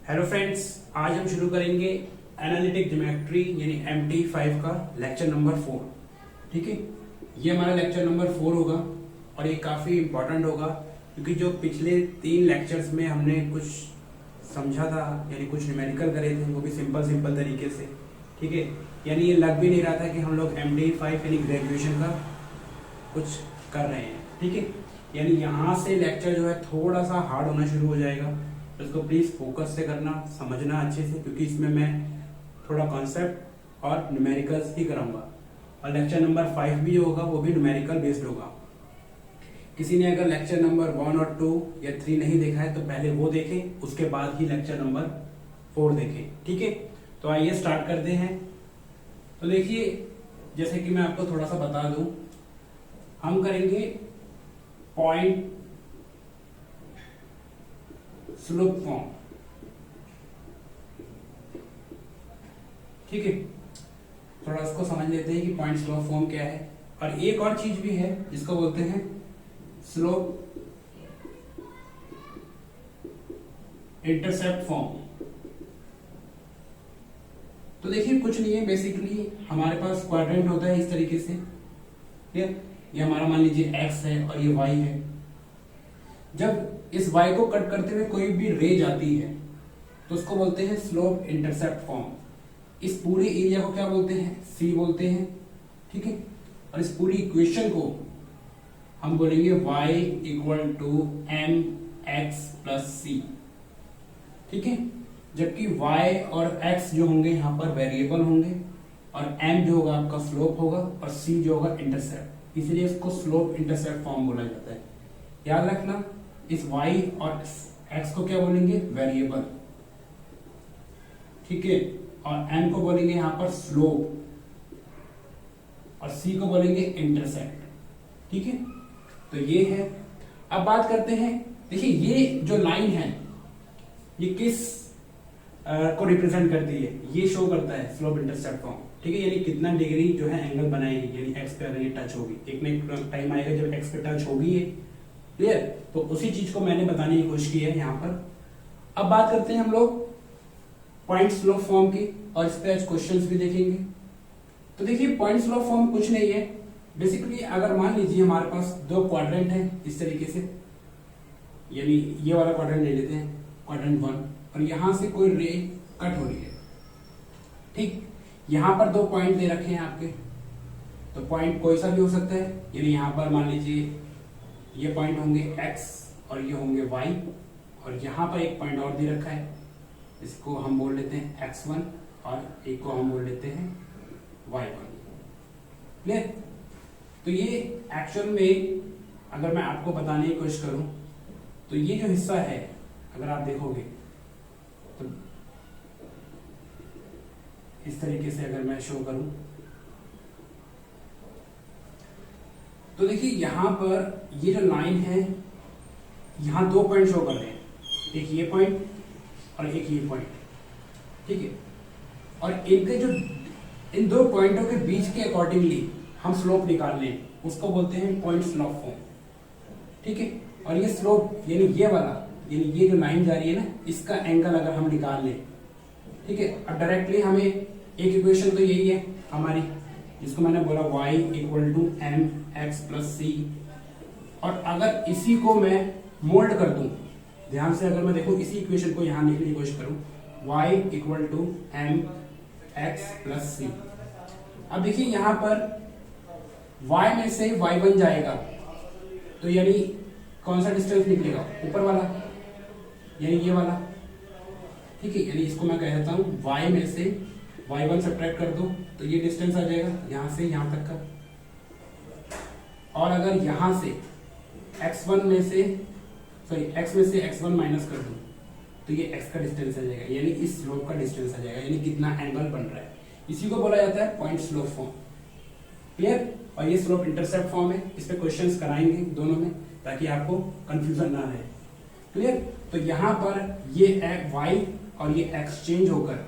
Hello friends, आज हम शुरू करेंगे एनालिटिक ज्योमेट्री यानी MT5 का लेक्चर नंबर 4। ठीक है, ये हमारा लेक्चर नंबर 4 होगा और ये काफ़ी इम्पोर्टेंट होगा क्योंकि जो पिछले 3 लेक्चर्स में हमने कुछ समझा था यानी कुछ न्यूमेरिकल करे थे वो भी सिंपल तरीके से। ठीक है, यानी ये लग भी नहीं रहा था कि हम लोग MT5 यानी ग्रेजुएशन का कुछ कर रहे हैं। ठीक है, यानी यहाँ से लेक्चर जो है थोड़ा सा हार्ड होना शुरू हो जाएगा, तो इसको प्लीज़ फोकस से करना, समझना अच्छे से, क्योंकि इसमें मैं थोड़ा कॉन्सेप्ट और न्यूमेरिकल्स ही कराऊंगा। और लेक्चर नंबर 5 भी जो होगा वो भी न्यूमेरिकल बेस्ड होगा। किसी ने अगर लेक्चर नंबर 1 और 2 या 3 नहीं देखा है तो पहले वो देखें, उसके बाद ही लेक्चर नंबर 4 देखें। ठीक है, तो आइए स्टार्ट करते हैं। तो देखिए, जैसे कि मैं आपको थोड़ा सा बता दूं, हम करेंगे पॉइंट स्लोप फॉर्म। ठीक है, थोड़ा इसको समझ लेते हैं कि पॉइंट स्लोप फॉर्म क्या है। और एक और चीज भी है जिसको बोलते हैं स्लोप इंटरसेप्ट फॉर्म। तो देखिए, कुछ नहीं है, बेसिकली हमारे पास क्वाड्रेंट होता है इस तरीके से। ये हमारा मान लीजिए x है और ये y है। जब इस y को कट करते हुए कोई भी रे जाती है तो उसको बोलते हैं स्लोप इंटरसेप्ट फॉर्म। इस पूरे एरिया को क्या बोलते हैं? c बोलते हैं। ठीक है, और इस पूरी इक्वेशन को हम बोलेंगे y equal to m x plus c. ठीक है, जबकि y और x जो होंगे यहाँ पर वेरिएबल होंगे और m जो होगा आपका स्लोप होगा और c जो होगा इंटरसेप्ट, इसलिए इसको स्लोप इंटरसेप्ट फॉर्म बोला जाता है। याद रखना, इस y और x को क्या बोलेंगे? वेरिएबल। ठीक है, और m को बोलेंगे यहां पर स्लोप और c को बोलेंगे इंटरसेप्ट। ठीक है, तो ये है। अब बात करते हैं, देखिए ये जो लाइन है ये किस को रिप्रेजेंट करती है? ये शो करता है स्लोप इंटरसेप्ट फॉर्म। ठीक है, यानी कितना डिग्री जो है एंगल बनाएगी, यानी x पे अगर ये टच होगी, एक ना एक टाइम आएगा जब x पे टच होगी ये। क्लियर? तो उसी चीज को मैंने बताने की कोशिश की है यहाँ पर। अब बात करते हैं हम लोग पॉइंट स्लोप फॉर्म की, और इस पे आज क्वेश्चंस भी देखेंगे। तो देखिए, पॉइंट स्लोप फॉर्म कुछ नहीं है, बेसिकली अगर मान लीजिए हमारे पास दो क्वाड्रेंट है इस तरीके से, यानी ये वाला क्वाड्रेंट ले लेते हैं, क्वाड्रेंट 1, और यहां से कोई रे कट हो रही है। ठीक, यहां पर दो पॉइंट दे रखे हैं आपके, तो पॉइंट कोई सा भी हो सकता है। यानी यहां पर मान लीजिए ये पॉइंट होंगे x और ये होंगे y, और यहाँ पर एक पॉइंट और दे रखा है, इसको हम बोल लेते हैं x1 और एक को हम बोल लेते हैं y1। क्लियर? तो ये एक्चुअल में अगर मैं आपको बताने की कोशिश करूं तो ये जो हिस्सा है, अगर आप देखोगे तो इस तरीके से अगर मैं शो करूं तो देखिए यहां पर ये जो लाइन है, यहां दो पॉइंट शो कर रहे हैं, एक ये पॉइंट और एक ये पॉइंट। ठीक है, और इनके जो इन दो पॉइंटों के बीच के अकॉर्डिंगली हम स्लोप निकाल लें, उसको बोलते हैं पॉइंट स्लोप फॉर्म। ठीक है, और ये स्लोप यानी ये वाला, यानी ये जो लाइन जा रही है ना, इसका एंगल अगर हम निकाल लें, ठीक है, और डायरेक्टली हमें एक इक्वेशन तो यही है हमारी, जिसको मैंने बोला y equal to m x plus c, और अगर इसी को मैं मोल्ड कर दूं, ध्यान से अगर मैं देखूं इसी इक्वेशन को यहां लिखने की कोशिश करूं, y equal to m x plus c. अब देखिए यहां पर y में से y1 जाएगा, तो यानी कौन सा डिस्टेंस निकलेगा? ऊपर वाला, यानी ये वाला। ठीक है, यानी इसको मैं कह देता हूं y में से y1 सब्ट्रैक्ट कर दो तो ये डिस्टेंस आ जाएगा यहां से यहां तक का, और अगर यहां से x1 में से x में से x1 माइनस कर दो तो ये x का डिस्टेंस आ जाएगा, यानी इस स्लोप का डिस्टेंस आ जाएगा, यानी कितना एंगल बन रहा है। इसी को बोला जाता है पॉइंट स्लोप फॉर्म। क्लियर? और ये स्लोप इंटरसेप्ट फॉर्म है, इस पे क्वेश्चंस कराएंगे दोनों में, ताकि आपको कंफ्यूजन ना रहे। क्लियर? तो यहाँ पर ये y और ये x चेंज होकर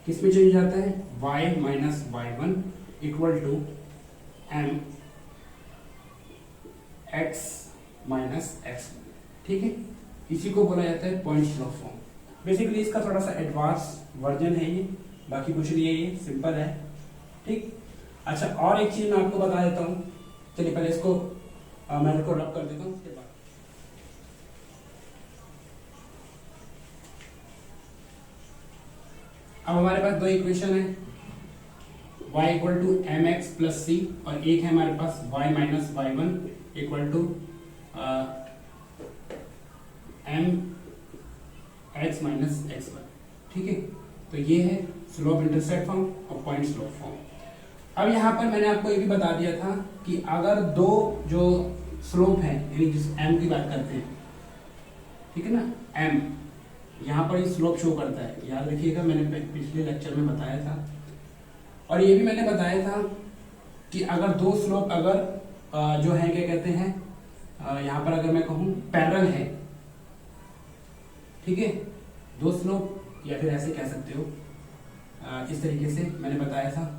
किस में चेंज जाता है? y minus y1 equal to m x minus x. ठीक है, इसी को बोला जाता है पॉइंट स्लोप फॉर्म। बेसिकली इसका थोड़ा सा एडवांस वर्जन है ये, बाकी कुछ नहीं है, ये सिंपल है। ठीक, अच्छा और एक चीज मैं आपको बता देता हूँ। चलिए पहले इसको मैं इसको रब कर देता हूँ, उसके बाद अब हमारे पास दो इक्वेशन है, y equal to m x plus c, और एक है हमारे पास y minus y one equal to m x minus x one. ठीक है, तो ये है स्लोप इंटरसेप्ट फॉर्म और पॉइंट स्लोप फॉर्म। अब यहाँ पर मैंने आपको ये भी बता दिया था कि अगर दो जो स्लोप है, यानी जिस m की बात करते हैं, ठीक है ना, m यहाँ पर ये स्लोप शो करता है, याद रखिएगा, मैंने पिछले लेक्चर में बताया था। और ये भी मैंने बताया था कि अगर दो स्लोप अगर जो है क्या कहते हैं, यहाँ पर अगर मैं कहूँ पैरेलल है, ठीक है, दो स्लोप या फिर ऐसे कह सकते हो, इस तरीके से मैंने बताया था।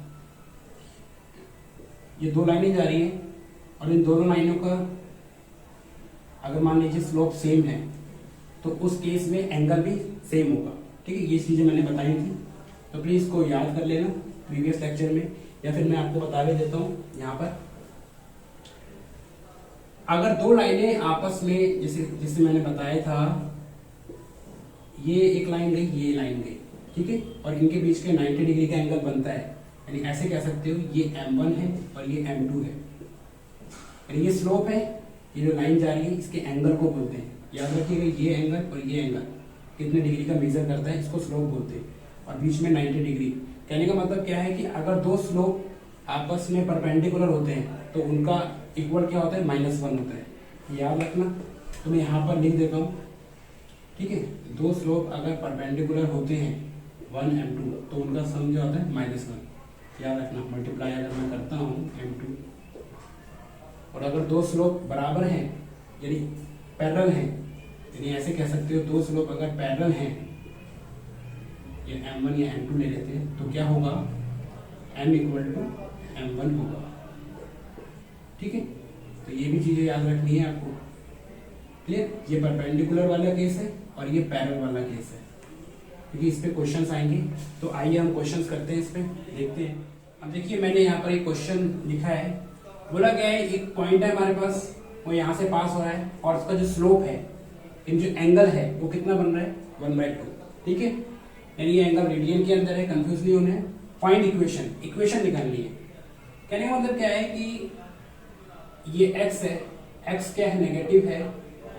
ये दो लाइनें जा रही हैं और इन दोनों लाइनों का अगर मान लीजिए स्लोप सेम है तो उस केस में एंगल भी सेम होगा। ठीक है, ये चीजें मैंने बताई थी, तो प्लीज इसको याद कर लेना प्रीवियस लेक्चर में, या फिर मैं आपको बता भी देता हूँ यहाँ पर। अगर दो लाइनें आपस में, जैसे मैंने बताया था, ये एक लाइन गई, ये लाइन गई, ठीक है, और इनके बीच के 90 डिग्री का एंगल बनता है, यानी ऐसे कह सकते हो ये m1 है और ये m2 है, यानी ये स्लोप है, ये जो लाइन जा रही है इसके एंगल को बोलते हैं। याद रखिएगा, ये एंगल और ये एंगल कितने डिग्री का मेजर करता है, इसको स्लोप बोलते हैं, और बीच में 90 डिग्री। कहने का मतलब क्या है कि अगर दो स्लोप आपस में परपेंडिकुलर होते हैं तो उनका इक्वल क्या होता है, -1 होता है। याद रखना, तो मैं यहाँ पर लिख देता हूँ। ठीक है, दो स्लोप अगर परपेंडिकुलर होते हैं 1 m2 तो उनका सम जो होता है -1। याद रखना, मल्टीप्लाई अगर मैं करता हूँ m2, और अगर दो स्लोप बराबर हैं यानी पैरेलल हैं, यानी ऐसे कह सकते हो दो स्लोप अगर पैरेलल हैं, ये m1 या m2 ले लेते हैं, तो क्या होगा, m इक्वल टू m1 होगा। ठीक है, तो ये भी चीजें याद रखनी है आपको। क्लियर, ये परपेंडिकुलर वाला केस है और ये पैरेलल वाला केस है, क्योंकि इस पे क्वेश्चंस आएंगे। तो आइए हम क्वेश्चंस करते हैं, इस पे देखते हैं। अब देखिए, मैंने यहाँ पर एक क्वेश्चन लिखा है, बोला गया है एक पॉइंट है हमारे पास, वो यहाँ से पास हो रहा है, और उसका जो स्लोप है, इन जो एंगल है वो कितना बन रहा है, 1/2। ठीक है, यानी ये एंगल रेडियन के अंदर है, कंफ्यूज नहीं होना है। फाइंड इक्वेशन, इक्वेशन निकालनी है। कहने का मतलब क्या है कि ये x है, x क्या है, नेगेटिव है,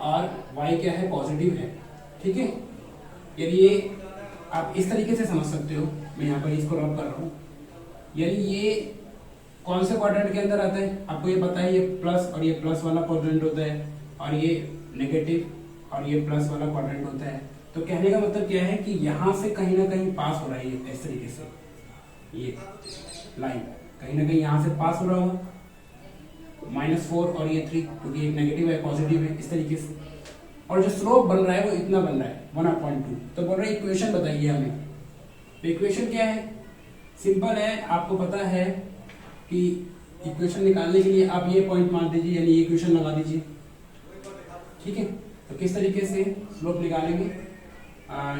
और y क्या है, पॉजिटिव है। ठीक है, यानी ये आप इस तरीके से समझ सकते हो, मैं यहाँ पर इसको रब कर रहा हूँ, यानी ये कौन से क्वाड्रेंट के अंदर आता है, आपको ये पता है, ये प्लस और ये प्लस वाला क्वाड्रेंट होता है, और ये नेगेटिव और ये प्लस वाला क्वाड्रेंट होता है। तो कहने का मतलब क्या है कि यहाँ से कहीं ना कहीं पास हो रहा है, ये इस तरीके से ये लाइन कहीं ना कहीं यहाँ से पास हो रहा होगा, -4 और ये 3, क्योंकि एक नेगेटिव है पॉजिटिव है, इस तरीके से। और जो स्लोप बन रहा है वो इतना बन रहा है 1/2। तो बोल रहे इक्वेशन बताइए हमें। तो इक्वेशन क्या है, सिंपल है, आपको पता है कि इक्वेशन निकालने के लिए आप ये पॉइंट मान दीजिए, यानी ये इक्वेशन लगा दीजिए। ठीक है, तो किस तरीके से स्लोप निकालेंगे,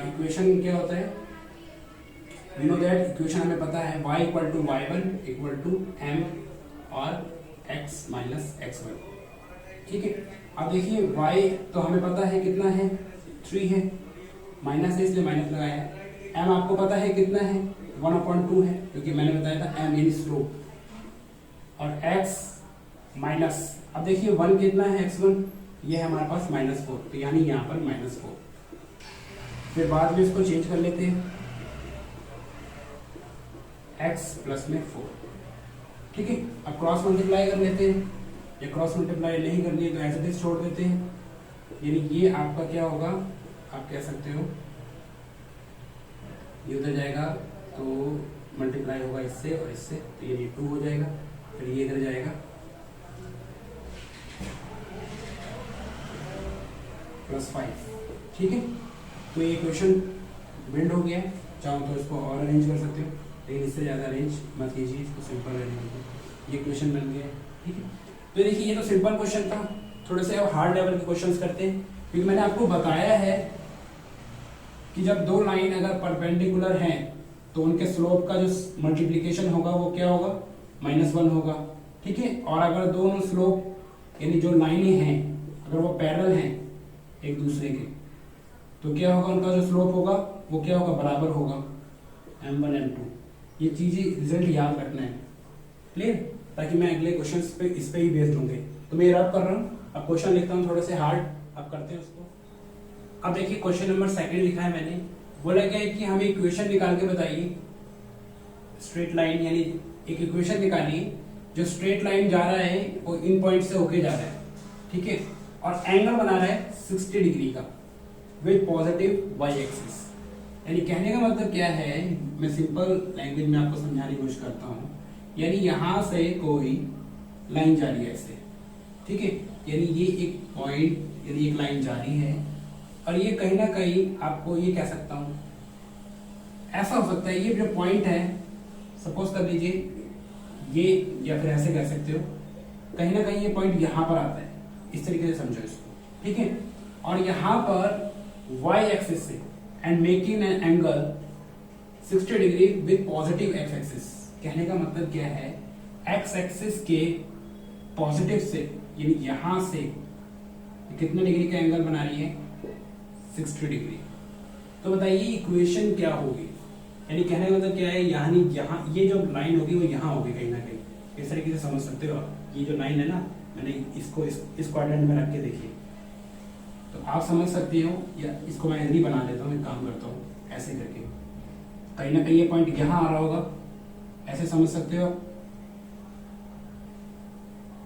इक्वेशन क्या होता है, वी नो दैट, इक्वेशन हमें पता है y equal to y1 equal to m और x माइनस x1। ठीक है, अब देखिए y तो हमें पता है कितना है, 3 है, माइनस है इसलिए माइनस लगाया। m आपको पता है कितना है, 1/2 है, क्योंकि मैंने बताया था m यानी स्लोप, और x माइनस, अब देखिए 1 कितना है, x1 ये है हमारे पास -4, तो यानी यहाँ पर -4। फिर बाद में इसको चेंज कर लेते हैं, x प्लस में 4। ठीक है, अब क्रॉस मल्टीप्लाई कर लेते हैं, या क्रॉस मल्टीप्लाई नहीं करनी है तो ऐसे ही छोड़ देते हैं, यानी ये आपका क्या होगा, आप कह सकते हो ये उधर जाएगा तो मल्टीप्लाई होगा इससे और इससे, तो ये 2 हो जाएगा, फिर ये इधर जाएगा +5। ठीक है, तो ये इक्वेशन बिल्ड हो गया है। चाहो तो इसको और अरेंज कर सकते हो, लेकिन इससे ज़्यादा अरेंज मत कीजिए, इसको सिंपल अरेंज कीजिए। ये क्वेश्चन बन गया है। ठीक है, तो देखिए ये तो सिंपल क्वेश्चन था, थोड़े से अब हार्ड लेवल के क्वेश्चंस करते हैं, क्योंकि मैंने आपको बताया है कि जब दो लाइन अगर परपेंडिकुलर हैं तो उनके स्लोप का जो मल्टीप्लिकेशन होगा वो क्या होगा, -1 होगा। ठीक है, और अगर दोनों स्लोप यानी जो लाइनें हैं अगर वो पैरेलल हैं एक दूसरे के तो क्या होगा, उनका जो स्लोप होगा वो क्या होगा, बराबर होगा m1 m2। ये चीजें रिजल्ट याद रखना है, क्लियर, ताकि मैं अगले क्वेश्चन पे इस पे ही बेस्ड होंगे। तो मैं रब कर रहा हूँ, अब क्वेश्चन लिखता हूँ थोड़े से हार्ड, अब करते हैं उसको। अब देखिए क्वेश्चन नंबर 2 लिखा है मैंने, बोला क्या है कि हमें इक्वेशन निकाल के बताइए, स्ट्रेट लाइन यानी एक इक्वेशन निकालिए जो स्ट्रेट लाइन जा रहा है वो इन पॉइंट से होके जा रहा है, ठीक है, और एंगल बना रहा है 60 डिग्री का विद पॉजिटिव वाई एक्सिस। यानी कहने का मतलब क्या है, मैं सिंपल लैंग्वेज में आपको समझाने की कोशिश करता हूँ। यानी यहां से कोई लाइन जा रही है ऐसे, ठीक है, यानी ये एक पॉइंट यानी एक लाइन जा रही है और ये कहीं ना कहीं आपको ये कह सकता हूं, ऐसा हो सकता है ये जो पॉइंट है, सपोज कर लीजिए ये, या फिर ऐसे कह सकते हो, कहीं ना कहीं ये पॉइंट यहां पर आता है, इस तरीके से समझो इसको, ठीक है, और यहां पर y एक्सिस से and making an angle 60 degree with positive x axis. कहने का मतलब क्या है, x एक्सिस के पॉजिटिव से यानी यहां से कितने डिग्री का एंगल बना रही है, 60 डिग्री। तो बताइए इक्वेशन क्या होगी, यानी कहने का मतलब क्या है, यानी यहाँ ये जो लाइन होगी वो यहाँ होगी कहीं ना कहीं, इस तरीके से समझ सकते हो आप। ये जो लाइन है ना, मैंने इसको इस क्वाड्रेंट में रख के देखिए तो आप समझ सकते हो, या इसको मैं इधर ही बना देता हूँ, एक काम करता हूँ ऐसे करके, कहीं ना कहीं ये पॉइंट यहाँ आ रहा होगा, ऐसे समझ सकते हो,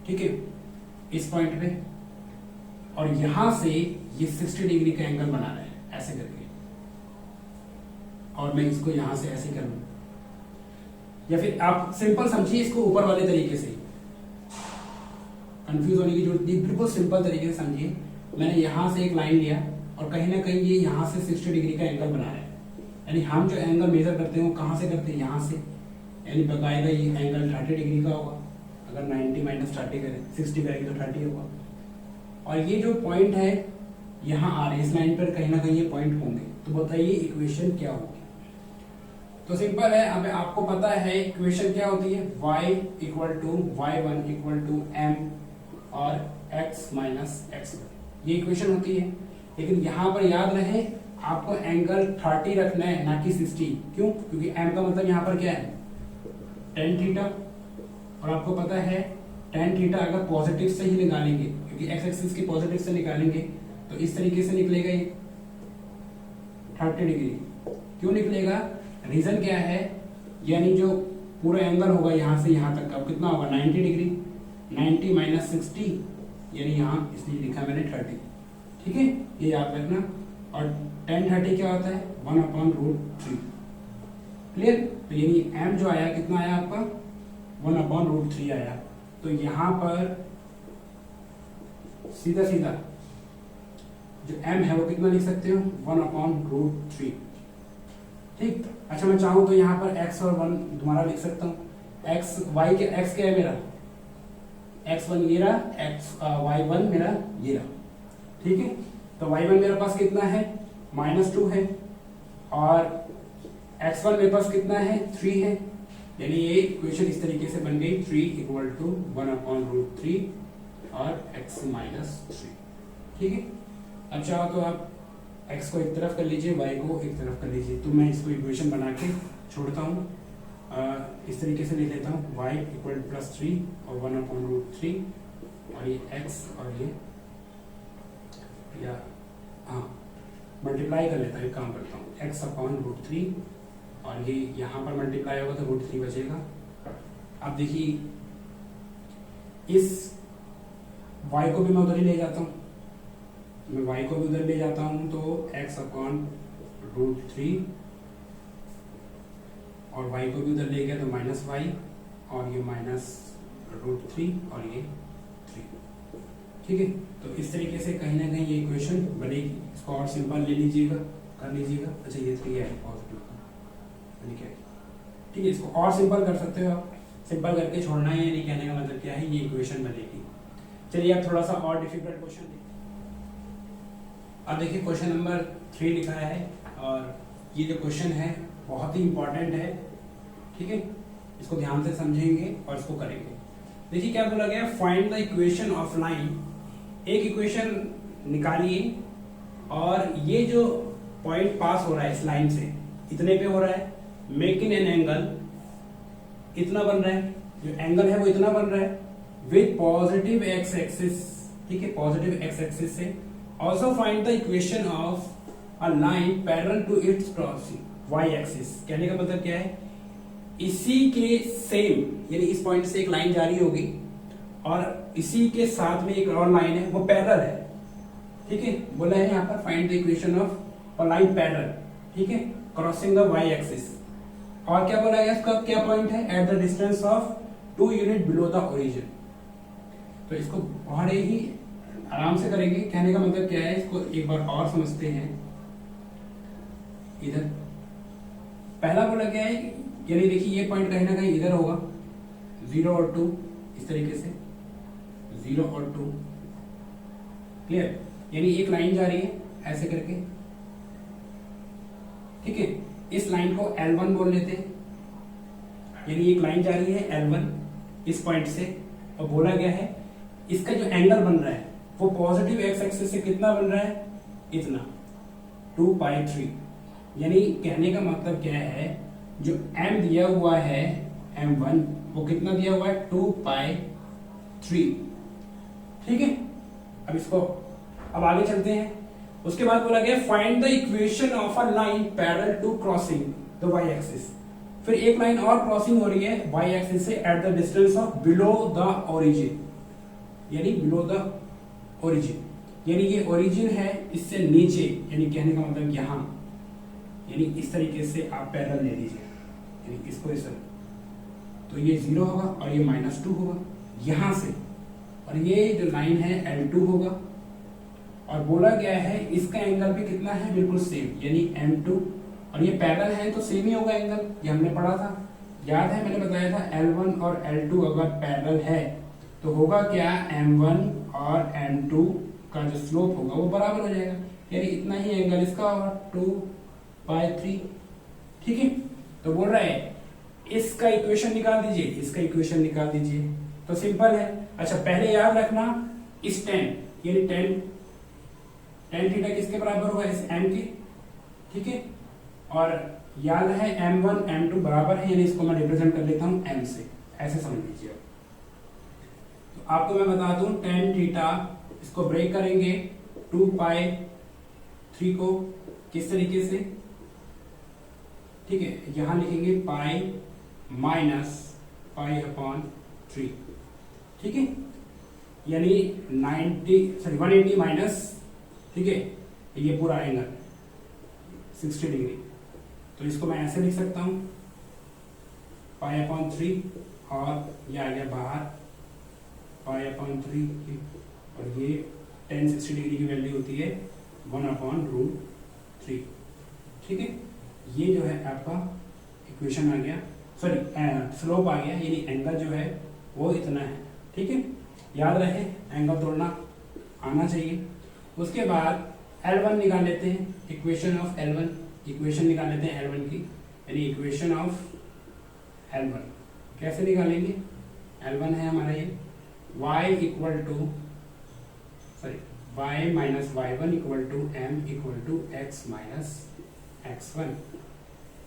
ठीक है, इस पॉइंट पे, और यहां से ये 60 डिग्री का एंगल बना रहे हैं ऐसे करके, और मैं इसको यहां से ऐसे कर लूं, या फिर आप सिंपल समझिए इसको ऊपर वाले तरीके से, कंफ्यूज होने की जरूरत नहीं, बिल्कुल सिंपल तरीके से समझिए। मैंने यहां से एक लाइन लिया और कहीं ना कहीं ये यहां से 60 डिग्री का एंगल बना है, यानी हम जो एंगल मेजर करते हैं वो कहां से करते हैं, यहां से, यानी बकायदा ये एंगल 30 डिग्री का होगा। अगर 90 माइनस 30 करें, 60 करेंगे तो 30 होगा, और ये जो पॉइंट है यहाँ आ रही है इस लाइन पर, कहीं ना कहीं ये पॉइंट होंगे। तो बताइए इक्वेशन क्या होगी। तो सिंपल है, अब आपको पता है इक्वेशन क्या होती है, y equal to y1 equal to m और x माइनस x1, ये इक्वेशन होती है। लेकिन यहाँ पर याद रहे आपको एंगल 30 रखना है ना कि 60। क्यों? क्योंकि m का मतलब यहाँ पर क्या है, tan थीटा, और आपको पता है tan थीटा अगर पॉजिटिव से ही निकालेंगे, क्योंकि x एक्सिस के पॉजिटिव से निकालेंगे तो इस तरीके से निकलेगा ये 30 डिग्री। क्यों निकलेगा, रीजन क्या है, यानी जो पूरा एंगल होगा यहाँ से यहाँ तक का कितना होगा, 90 डिग्री, 90 माइनस 60 यानी यहाँ इसलिए लिखा मैंने 30, ठीक है, ये याद रखना। और tan 30 क्या होता है, 1/√3, क्लियर। तो यानी m जो आया कितना आया आपका, 1/√3 आया। तो यहाँ पर सीधा सीधा जो m है वो कितना लिख सकते हो, 1/√3, ठीक। अच्छा मैं चाहूँ तो यहाँ पर x और 1 दोबारा लिख सकता हूँ, x y के x क्या है मेरा, x1 ये रहा, y1 मेरा ये रहा, ठीक है। तो y1 मेरे पास कितना है, -2 है, और x1 मेरे पास कितना है, 3 है, यानी ये इक्वेशन इस तरीके से बन गई, 3 इक्वल टू 1/√3 और x माइनस 3, ठीक है। अब चाहो तो आप x को एक तरफ कर लीजिए, y को एक तरफ कर लीजिए। तो मैं इसको इक्वेशन बना के छोड़ता हूँ, इस तरीके से लिख लेता हूँ, y इक्वल +3 और 1/√3, और ये x और ये, या हाँ मल्टीप्लाई कर लेता हूँ, एक काम करता हूँ, x/√3, और ये यहाँ पर मल्टीप्लाई होगा तो √3 बचेगा। अब देखिए इस y को भी मैं उधर ही ले जाता हूँ, मैं y को भी उधर ले जाता हूँ, तो x/√3, और y को भी उधर ले गया तो -y, और ये -√3 और ये 3, ठीक है। तो इस तरीके से कहीं ना कहीं ये इक्वेशन बनेगी। इसको और सिंपल ले लीजिएगा, कर लीजिएगा। अच्छा ये 3 है पॉजिटिव का, ठीक है, इसको और सिंपल कर सकते हो आप, सिंपल करके छोड़ना है, यानी कहने का मतलब क्या है, ये इक्वेशन बनेगी। चलिए अब थोड़ा सा और डिफिकल्ट क्वेश्चन देखिए। अब देखिए क्वेश्चन नंबर 3 लिखा है, और ये जो क्वेश्चन है बहुत ही इंपॉर्टेंट है, ठीक है, इसको ध्यान से समझेंगे और इसको करेंगे। देखिए क्या बोला गया, find the equation of line. एक इक्वेशन निकालिए और ये जो पॉइंट पास हो रहा है इस लाइन से इतने पे हो रहा है, मेक इन एन एंगल, इतना बन रहा है, जो एंगल है वो इतना बन रहा है विद पॉजिटिव एक्स एक्सिस, ठीक है, पॉजिटिव एक्स एक्सिस से। Also find the equation of a line parallel to its crossing y axis. कहने का मतलब क्या है, इसी के सेम यानी इस पॉइंट से एक लाइन जारी होगी और इसी के साथ में एक और लाइन है वो पैरेलल है, ठीक है। बोला है यहाँ पर find the equation of a line parallel, ठीक है, क्रॉसिंग द वाई एक्सिस। और क्या बोला गया, इसका क्या पॉइंट है, eight the distance of 2 unit below the origin. तो इसको बड़े ही आराम से करेंगे। कहने का मतलब क्या है, इसको एक बार और समझते हैं। इधर पहला बोला गया है, यानी देखिए ये पॉइंट कहीं ना कहीं इधर होगा, 0 और 2 इस तरीके से, 0 और 2, क्लियर। यानी एक लाइन जा रही है ऐसे करके, ठीक है। इस लाइन को L1 बोल लेते हैं, यानी एक लाइन जा रही है L1 इस पॉइंट से, और बोला गया है इसका जो एंगल बन रहा है वो पॉजिटिव एक्स एक्सिस से कितना बन रहा है, इतना 2π3। यानी कहने का मतलब क्या है, जो m दिया हुआ है m1 वो कितना दिया हुआ है 2π3, ठीक है। अब इसको अब आगे चलते हैं। उसके बाद बोला गया find the equation of a line parallel to crossing the y axis. फिर एक लाइन और क्रॉसिंग हो रही है वाई एक्सिस से at the distance of below the origin, यानी बिलो द ओरिजिन, यानी ये ओरिजिन है इससे नीचे, यानी कहने का मतलब यहां, यानी इस तरीके से आप पैरेलल ले लीजिए, यानी इसको इस, तो ये 0 होगा और ये -2 होगा यहां से, और ये जो लाइन है L2 होगा। और बोला गया है इसका एंगल भी कितना है, बिल्कुल सेम, यानी M2, और ये पैरेलल है तो सेम ही होगा एंगल, ये हमने पढ़ा था, याद है मैंने बताया था L1 और L2 अगर पैरेलल है तो होगा क्या, M1 और M2 का जो स्लोप होगा वो बराबर हो जाएगा, यानी इतना ही एंगल इसका होगा 2π3, ठीक है। तो बोल रहा है इसका इक्वेशन निकाल दीजिए, इसका इक्वेशन निकाल दीजिए, तो सिंपल है। अच्छा पहले याद रखना इस tan, यानी tan थीटा किसके बराबर हुआ, इस m के, ठीक है। और याद है m1 m2 बराबर है, यानी इसको मैं रिप्रेजेंट कर लेता हूं m से, ऐसे समझ लीजिए। तो आपको मैं बता दूं tan थीटा, इसको ब्रेक करेंगे 2π3 को किस तरीके से, ठीक है, यहां लिखेंगे पाई माइनस π/3, ठीक है, यानी 180 माइनस, ठीक है, ये पूरा एंगल 60 डिग्री। तो इसको मैं ऐसे लिख सकता हूं π/3, और ये आ गया बाहर π/3, और ये tan 60 डिग्री की वैल्यू होती है 1/√3, ठीक है। ये जो है आपका इक्वेशन आ गया, सॉरी स्लोप आ गया, यानी एंगल जो है वो इतना है, ठीक है। याद रहे एंगल तोड़ना आना चाहिए। उसके बाद L1 निकाल लेते हैं, इक्वेशन ऑफ L1, इक्वेशन निकाल लेते हैं L1 की, यानी इक्वेशन ऑफ L1 कैसे निकालेंगे, L1 है हमारा ये y equal to, sorry y minus y1 equal to m equal to x minus x1।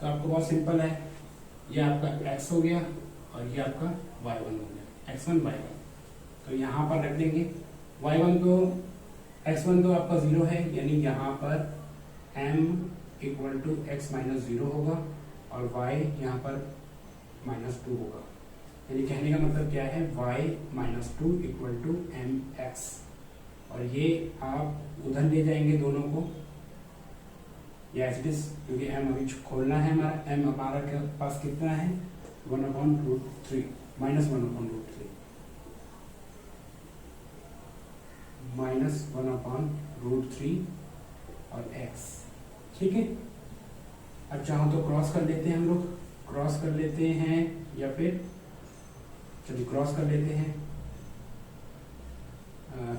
तो आपको बहुत सिंपल है, ये आपका x हो गया और ये आपका y1 हो गया, x1 y1। तो यहाँ पर रख देंगे y1 को, x1 तो आपका 0 है, यानी यहाँ पर m equal to x minus 0 होगा और y यहाँ पर -2 होगा, यानी कहने का मतलब क्या है, y -2 इक्वल टू mx। और ये आप उधर ले जाएंगे दोनों को, या एज इट इज, क्योंकि m अभी खोलना है हमारा, m हमारा के पास कितना है 1/√3, -1/√3, -1/√3 और x, ठीक है। अब चाहो तो क्रॉस कर लेते हैं, हम लोग क्रॉस कर लेते हैं, या फिर चलिए क्रॉस कर लेते हैं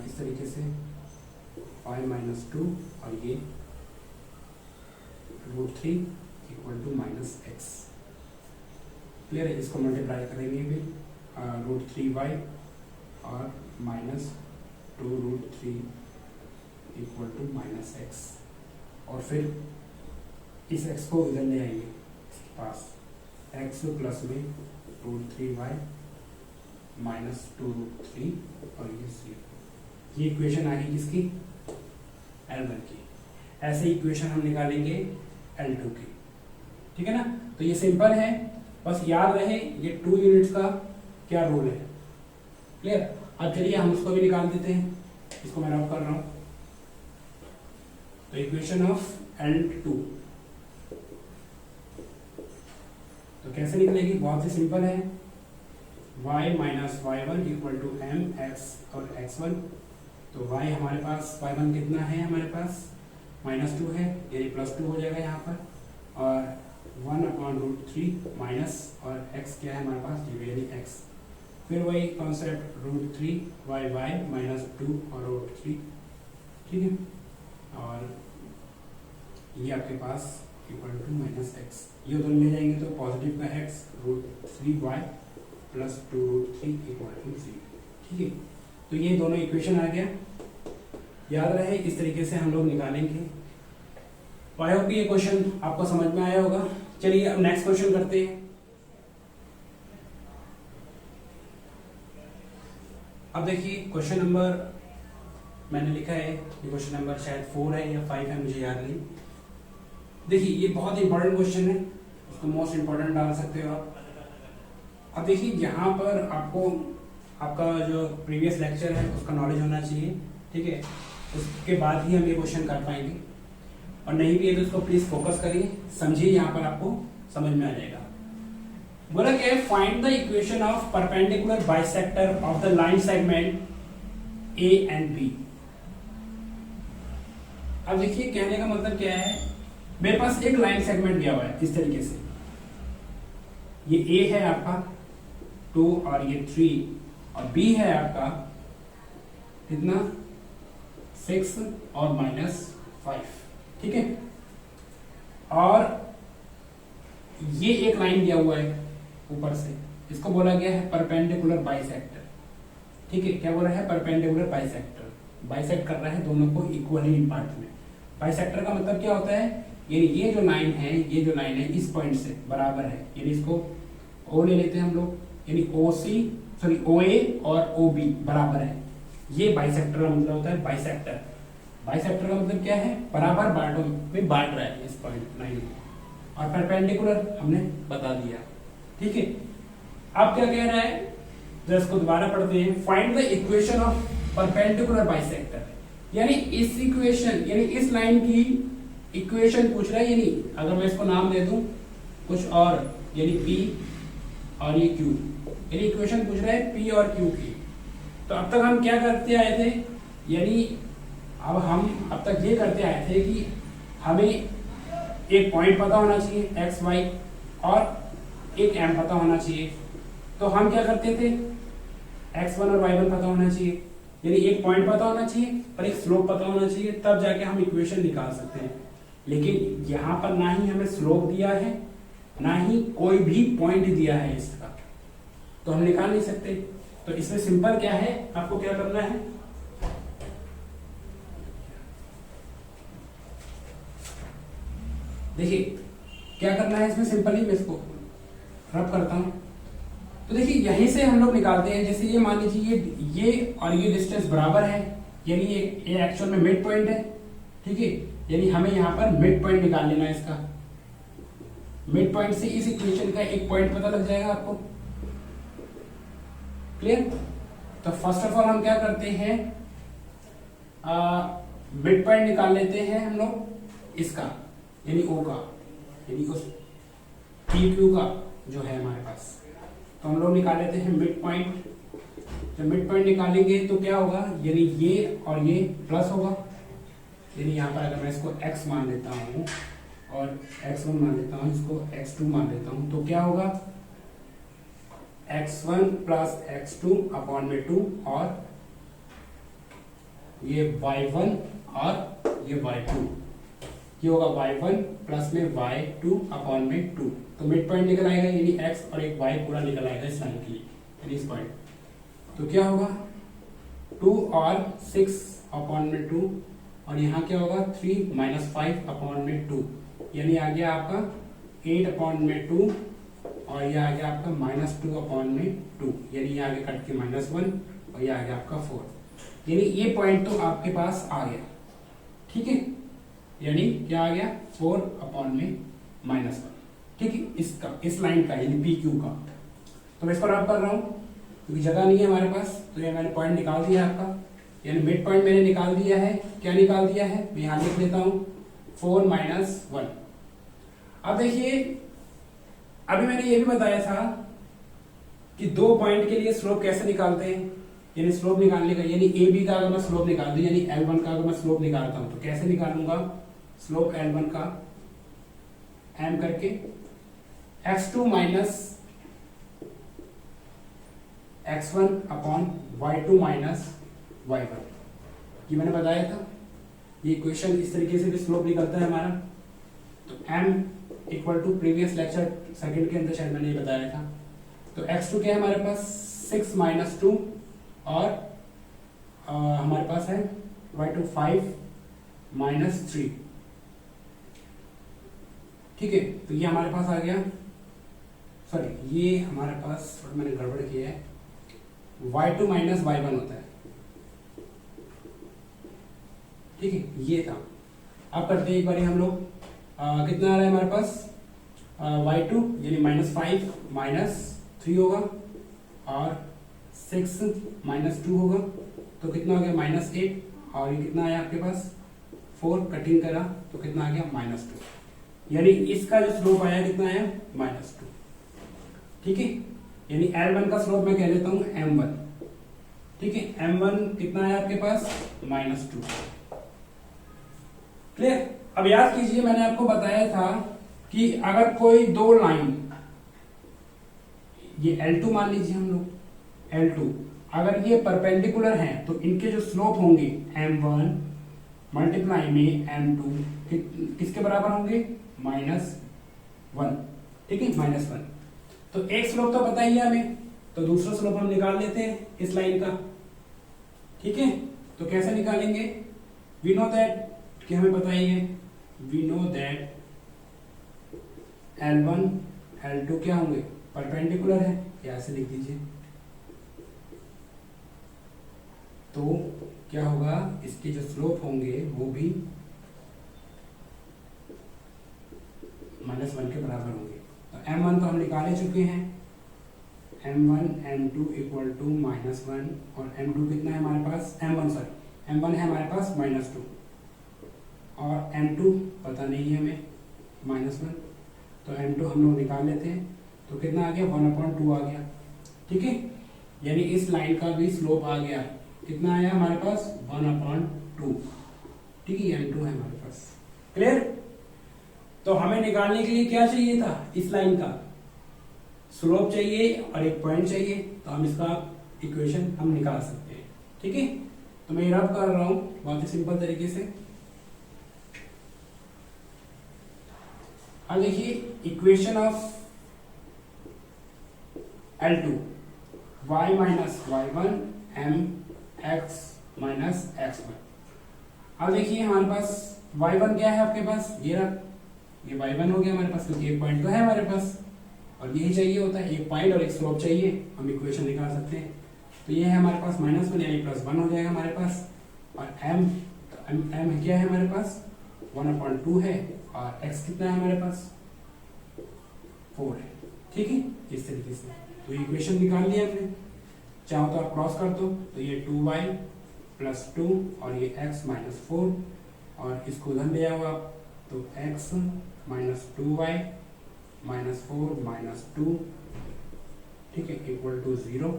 इस तरीके से y -2 और ये √3 इक्वल टू -x। क्लियर है? इसको मल्टीप्लाई करेंगे भी √3y और -2√3 इक्वल टू -x, और फिर इस x को इधर ले आएंगे इसके पास, x प्लस में √3y -2√3 और ये 0। ये इक्वेशन आ गई किसकी? L1 की। ऐसे इक्वेशन हम निकालेंगे L2 की, ठीक है ना? तो ये सिंपल है, बस याद रहे ये 2 यूनिट्स का क्या रूल है। क्लियर? अब चलिए हम उसको भी निकाल देते हैं, इसको मैं नोट कर रहा हूं। तो इक्वेशन ऑफ L2 तो कैसे निकलेगी? बहुत ही सिंपल है, y minus y1 equal to mx और x1। तो y हमारे पास y1 कितना है? हमारे पास -2 है, यानी +2 हो जाएगा यहाँ पर, और 1/√3 माइनस, और x क्या है हमारे पास? 0 यानी x। फिर वही कॉन्सेप्ट √3 y -2 और √3, ठीक है, और ये आपके पास इक्वल टू -x। ये उधर ले जाएंगे तो पॉजिटिव का x √3y plus 2√3 equal to 0, ठीक है। तो ये दोनों इक्वेशन आ गया, याद रहे इस तरीके से हम लोग निकालेंगे। आई होप ये क्वेश्चन आपको समझ में आया होगा। चलिए अब नेक्स्ट क्वेश्चन करते हैं। अब देखिए क्वेश्चन नंबर मैंने लिखा है, ये क्वेश्चन नंबर शायद 4 है या 5 है, मुझे याद नहीं। देखिए ये बहुत इंपॉर्टेंट क्वेश्चन है, उसको मोस्ट इंपॉर्टेंट डाल सकते हो आप। अब देखिए यहाँ पर आपको आपका जो प्रीवियस लेक्चर है उसका नॉलेज होना चाहिए, ठीक है, उसके बाद ही हम ये क्वेश्चन कर पाएंगे, और नहीं भी है तो उसको प्लीज फोकस करिए, समझिए, यहाँ पर आपको समझ में आ जाएगा। बोला क्या है? Find the equation of perpendicular bisector of the line segment A and B. अब देखिए कहने का मतलब क्या है, मेरे पास एक लाइन सेगमेंट दिया हुआ है इस तरीके से, ये ए है आपका 2 और ये 3, और बी है आपका कितना 6 और -5, ठीक है, और ये एक लाइन दिया हुआ है ऊपर से, इसको बोला गया है परपेंडिकुलर बाइसेक्टर, ठीक है। क्या बोला है? परपेंडिकुलर बाइसेक्टर, बाइसेक्ट कर रहा है दोनों को इक्वली इन पार्ट में। बाइसेक्टर का मतलब क्या होता है? यानी ये जो लाइन है, ये जो लाइन है इस पॉइंट से बराबर है, यानी इसको O ले लेते हैं हम लोग, यानी OA और OB बराबर है, ये बाइसेक्टर का मतलब होता है। बाइसेक्टर, बाइसेक्टर का मतलब क्या है? बराबर बांटों में बांट रहा है इस पॉइंट लाइन को, और परपेंडिकुलर हमने बता दिया, ठीक है। अब क्या कह रहा है, जरा इसको दोबारा पढ़ते हैं। Find the equation of perpendicular bisector, यानी इस इक्वेशन, यानी इस लाइन की इक्वेशन पूछ रहा है, यानी अगर मैं इसको नाम दे दूं कुछ और, यानी P और ये Q, यानी इक्वेशन पूछ रहा है P और Q की। तो अब तक हम क्या करते आए थे, यानी अब हम अब तक ये करते आए थे कि हमें एक पॉइंट पता होना चाहिए x y, और एक m पता होना चाहिए। तो हम क्या करते थे, x1 और y1 पता होना चाहिए, यानी एक पॉइंट पता होना चाहिए और एक स्लोप पता होना चाहिए, तब जाके हम इक्वेशन निकाल सकते हैं। लेकिन यहाँ पर ना ही हमें स्लोप दिया है, ना ही कोई भी पॉइंट दिया है इसका, तो हम निकाल नहीं सकते। तो इसमें सिंपल क्या है, आपको क्या करना है, देखिए क्या करना है इसमें, सिंपल ही मैं इसको रब करता हूं। तो देखिए यहीं से हम लोग निकालते हैं, जैसे ये मान लीजिए ये और ये डिस्टेंस बराबर है, यानी ये एक्चुअल में मिड पॉइंट है, ठीक है, यानी हमें यहाँ पर मिड पॉइंट निकाल लेना है इसका। मिड पॉइंट से इस इक्वेशन का एक पॉइंट पता लग जाएगा आपको, क्लियर। तो फर्स्ट ऑफ ऑल हम क्या करते हैं, मिड पॉइंट निकाल लेते हैं हम लोग इसका, यानी O का, यानी उस PQ का जो है हमारे पास, तो हम लोग निकाल लेते हैं मिड पॉइंट। जब मिड पॉइंट निकालेंगे तो क्या होगा, यानी ये और ये प्लस होगा, यानी यहाँ पर अगर मैं इसको x मान लेता हूँ और x1 मान लेता हूँ, इसको x2 मान लेता हूँ, तो क्या होगा, x1 प्लस x2 अपॉन में 2, और ये y1 और ये y2, ये होगा y1 प्लस में y2 अपॉन में 2, तो मिड पॉइंट निकल आएगा, यानी x और एक y पूरा निकल आएगा इस लाइन के लिए, यानी इस पॉइंट। तो क्या होगा 2 और 6 अपॉन में 2, और यहाँ क्या होगा 3 माइनस 5 अपॉन में 2, यानी आ गया आपका 8 अपॉन में 2, और ये आ गया आपका -2 अपॉन में 2, यानी ये आगे कट के -1, और ये आ गया आपका 4, यानी ये पॉइंट तो आपके पास आ गया, ठीक है, यानी क्या आ गया 4 अपॉन में -1, ठीक है, इसका इस लाइन का यानी पी क्यू का। तो मैं इसको रब कर रहा हूँ क्योंकि जगह नहीं है हमारे पास, तो ये मैंने पॉइंट निकाल दिया आपका, यानी मिड पॉइंट मैंने निकाल दिया है। क्या निकाल दिया है, मैं यहाँ लिख लेता हूँ 4 - 1। अब देखिए अभी मैंने ये भी बताया था कि दो पॉइंट के लिए स्लोप कैसे निकालते हैं, यानी स्लोप निकालने का, यानी ए बी का अगर मैं स्लोप निकाल दूं, यानी L1 का अगर मैं स्लोप निकालता हूं तो कैसे निकालूंगा स्लोप L1 का, m करके x2 minus x1 upon y2 minus y1, ये मैंने बताया था। ये इक्वेशन इस तरीके से भी स्लोप निकलता है हमारा। तो m equal to previous lecture second के अंदर शायद मैंने ये बताया था। तो x2 क्या है हमारे पास 6 माइनस 2, और हमारे पास है y2 5 माइनस 3, ठीक है। तो ये हमारे पास आ गया, सॉरी ये हमारे पास थोड़ा मैंने गड़बड़ किया है, y2 माइनस y1 होता है, ठीक है, ये था। अब करते हैं एक बार हम लोग, कितना आ रहा है हमारे पास y2 यानी -5 -3 होगा, और 6 -2 होगा, तो कितना हो गया -8, और ये कितना आया आपके पास 4, कटिंग करा तो कितना आ गया -2, यानी इसका जो स्लोप आया कितना आया -2, ठीक है। यानी L1 का स्लोप मैं कह लेता हूं m1, ठीक है, m1 कितना आया आपके पास -2, क्लियर। अब याद कीजिए मैंने आपको बताया था कि अगर कोई दो लाइन, ये L2 मान लीजिए हम लोग, L2 अगर ये परपेंडिकुलर हैं तो इनके जो स्लोप होंगे m1 मल्टीप्लाई में m2 किसके बराबर होंगे -1, ठीक है, -1। तो एक स्लोप तो पता ही है हमें, तो दूसरा स्लोप हम निकाल लेते हैं इस लाइन का, ठीक है। तो कैसे निकालेंगे, वी नो दैट, कि हमें पता ही है, we know that L1 L2 क्या होंगे परपेंडिकुलर है, या ऐसे लिख दीजिए। तो क्या होगा, इसके जो स्लोप होंगे वो भी -1 के बराबर होंगे। तो m1 तो हम निकाले चुके हैं, m1 m2 इक्वल टू -1, और m2 कितना है हमारे पास, m1 है हमारे पास -2, और m2 पता नहीं है हमें -1, तो m2 हम लोग निकाल लेते हैं, तो कितना आ गया 1/2 आ गया, ठीक है। यानी इस लाइन का भी स्लोप आ गया, कितना आया हमारे पास 1/2, ठीक है, m2 है हमारे पास, क्लियर। तो हमें निकालने के लिए क्या चाहिए था, इस लाइन का स्लोप चाहिए और एक पॉइंट चाहिए, तो हम इसका इक्वेशन हम निकाल सकते हैं, ठीक है। तो मैं रब कर रहा हूं बहुत ही सिंपल तरीके से। अब देखिए equation of L2 y minus y1 m x minus x1। अब देखिए हमारे पास y1 क्या है आपके पास, ये y1 हो गया हमारे पास, क्योंकि एक पॉइंट तो है हमारे पास, और यही चाहिए होता है, एक पॉइंट और एक स्लोप चाहिए, हम इक्वेशन निकाल सकते हैं। तो ये है हमारे पास -1 यानी +1 हो जाएगा हमारे पास, और m क्या है हमारे पास 1/2 है, और x कितना है हमारे पास 4 है, ठीक है, इस तरीके से। तो इक्वेशन निकाल लिया हमने, चाहो तो आप क्रॉस कर दो, तो ये 2y + 2 और ये x - 4, और इसको उधर ले आओ आप, तो x - 2y - 4 - 2, ठीक है, इक्वल टू 0,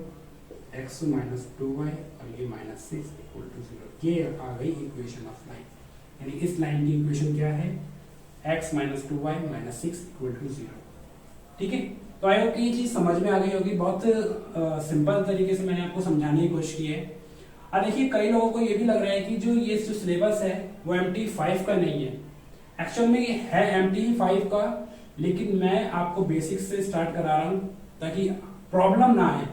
x - 2y और ये -6 इक्वल टू 0। ये आ गई इक्वेशन ऑफ लाइन, यानी इस लाइन की इक्वेशन क्या है, x - 2y - 6 इक्वल टू 0, ठीक है। तो आई होप कि ये चीज समझ में आ गई होगी, बहुत सिंपल तरीके से मैंने आपको समझाने की कोशिश की है। अब देखिए कई लोगों को ये भी लग रहा है कि जो ये जो सिलेबस है वो MT5 का नहीं है, एक्चुअल में ये है एमटी 5 का, लेकिन मैं आपको बेसिक से स्टार्ट करा रहा हूं ताकि प्रॉब्लम ना आए,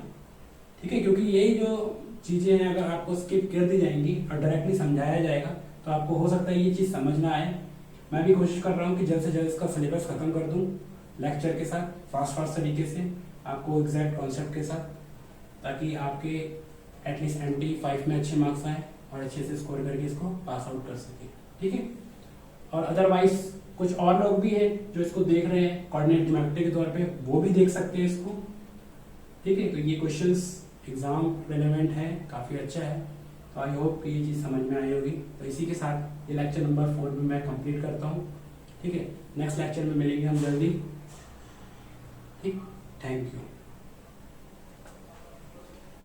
ठीक है। क्योंकि यही जो चीजें हैं अगर आपको स्किप कर दी जाएंगी और डायरेक्टली समझाया जाएगा तो आपको हो सकता है ये चीज समझ ना आए। मैं भी कोशिश कर रहा हूँ कि जल्द से जल्द इसका सिलेबस खत्म कर दूं लेक्चर के साथ, फास्ट तरीके से आपको एग्जैक्ट कॉन्सेप्ट के साथ, ताकि आपके एटलीस्ट एमटी 5 में अच्छे मार्क्स आए और अच्छे से स्कोर करके इसको पास आउट कर सके, ठीक है। और अदरवाइज कुछ और लोग भी हैं जो इसको देख रहे हैं कोऑर्डिनेट ज्योमेट्री के तौर पे, वो भी देख सकते हैं इसको, ठीक है। तो ये क्वेश्चंस एग्जाम रिलेवेंट है, काफी अच्छा है। तो आई होप कि ये चीज समझ में आई होगी। तो इसी के साथ ये लेक्चर नंबर 4 में मैं कंप्लीट करता हूँ, ठीक है। नेक्स्ट लेक्चर में मिलेंगे हम जल्दी, ठीक। Thank you.